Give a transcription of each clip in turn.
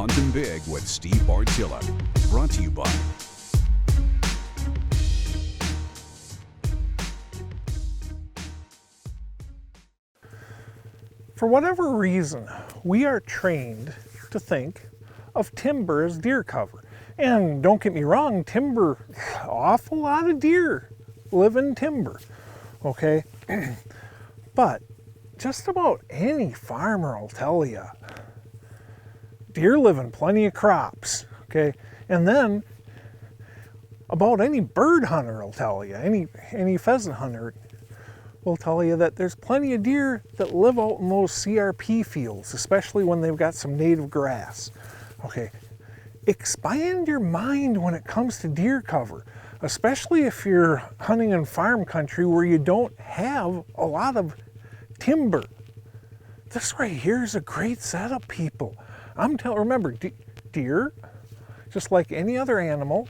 Huntin' Big with Steve Bartilla. Brought to you by For whatever reason, we are trained to think of timber as deer cover. And don't get me wrong, timber, awful lot of deer live in timber, okay? But just about any farmer will tell you, deer live in plenty of crops, okay? And then about any bird hunter will tell you, any pheasant hunter will tell you that there's plenty of deer that live out in those CRP fields, especially when they've got some native grass. Okay, expand your mind when it comes to deer cover, especially if you're hunting in farm country where you don't have a lot of timber. This right here is a great setup, people. Remember, deer, just like any other animal,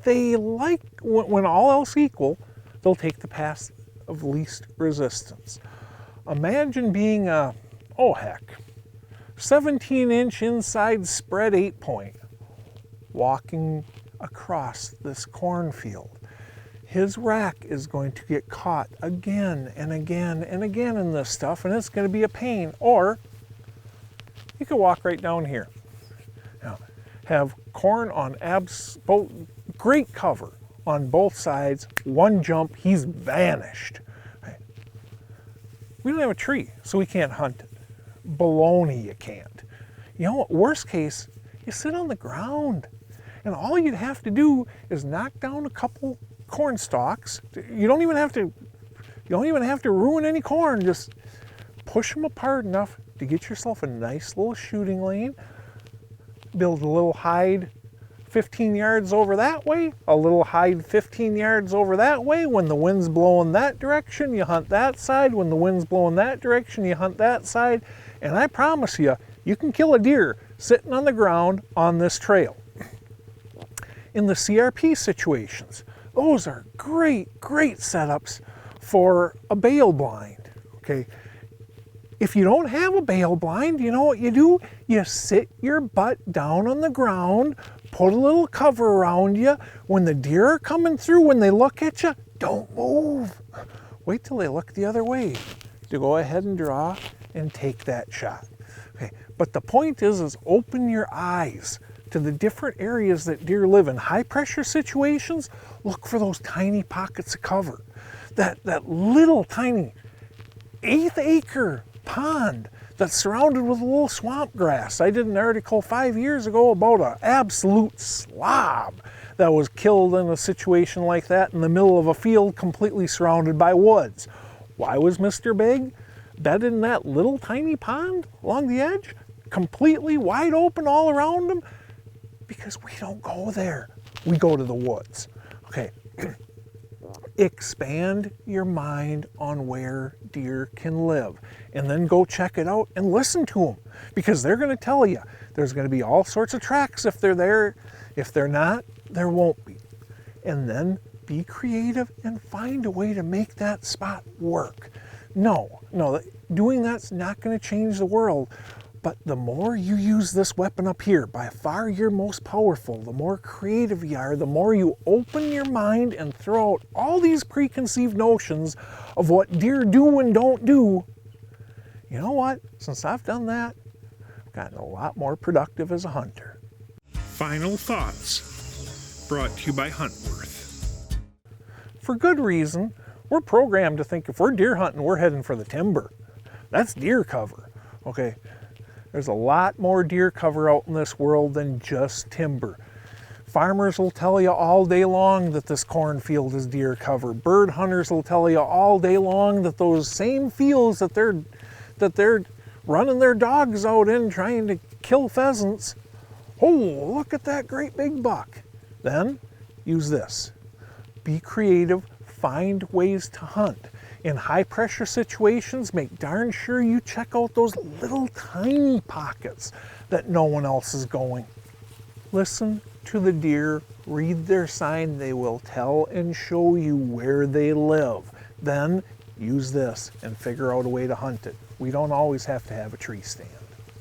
they like, when all else equal, they'll take the path of least resistance. Imagine being 17-inch inside spread 8-point, walking across this cornfield. His rack is going to get caught again and again and again in this stuff, and it's going to be a pain. Or you could walk right down here. Now, have corn on great cover on both sides. One jump, he's vanished. We don't have a tree, so we can't hunt it. Baloney, you can't. You know what? Worst case, you sit on the ground, and all you'd have to do is knock down a couple corn stalks. You don't even have to ruin any corn. Just push them apart enough to get yourself a nice little shooting lane. Build a little hide 15 yards over that way, a little hide 15 yards over that way. When the wind's blowing that direction, you hunt that side. When the wind's blowing that direction, you hunt that side. And I promise you, you can kill a deer sitting on the ground on this trail. In the CRP situations, those are great setups for a bale blind, okay? If you don't have a bale blind, you know what you do? You sit your butt down on the ground, put a little cover around you. When the deer are coming through, when they look at you, don't move. Wait till they look the other way to go ahead and draw and take that shot. Okay, but the point is open your eyes to the different areas that deer live in. High pressure situations, look for those tiny pockets of cover. That little tiny 1/8 acre pond that's surrounded with a little swamp grass. I did an article 5 years ago about an absolute slob that was killed in a situation like that in the middle of a field completely surrounded by woods. Why was Mr. Big bedded in that little tiny pond along the edge, completely wide open all around him? Because we don't go there. We go to the woods. Okay. Expand your mind on where deer can live, and then go check it out and listen to them, because they're going to tell you there's going to be all sorts of tracks if they're there. If they're not, there won't be. And then be creative and find a way to make that spot work. No, doing that's not going to change the world. But the more you use this weapon up here, by far you're most powerful, the more creative you are, the more you open your mind and throw out all these preconceived notions of what deer do and don't do. You know what? Since I've done that, I've gotten a lot more productive as a hunter. Final thoughts, brought to you by Huntworth. For good reason. We're programmed to think if we're deer hunting, we're heading for the timber. That's deer cover, okay? There's a lot more deer cover out in this world than just timber. Farmers will tell you all day long that this cornfield is deer cover. Bird hunters will tell you all day long that those same fields that they're running their dogs out in trying to kill pheasants. Oh, look at that great big buck. Then use this. Be creative, find ways to hunt. In high pressure situations, make darn sure you check out those little tiny pockets that no one else is going. Listen to the deer, read their sign. They will tell and show you where they live. Then use this and figure out a way to hunt it. We don't always have to have a tree stand.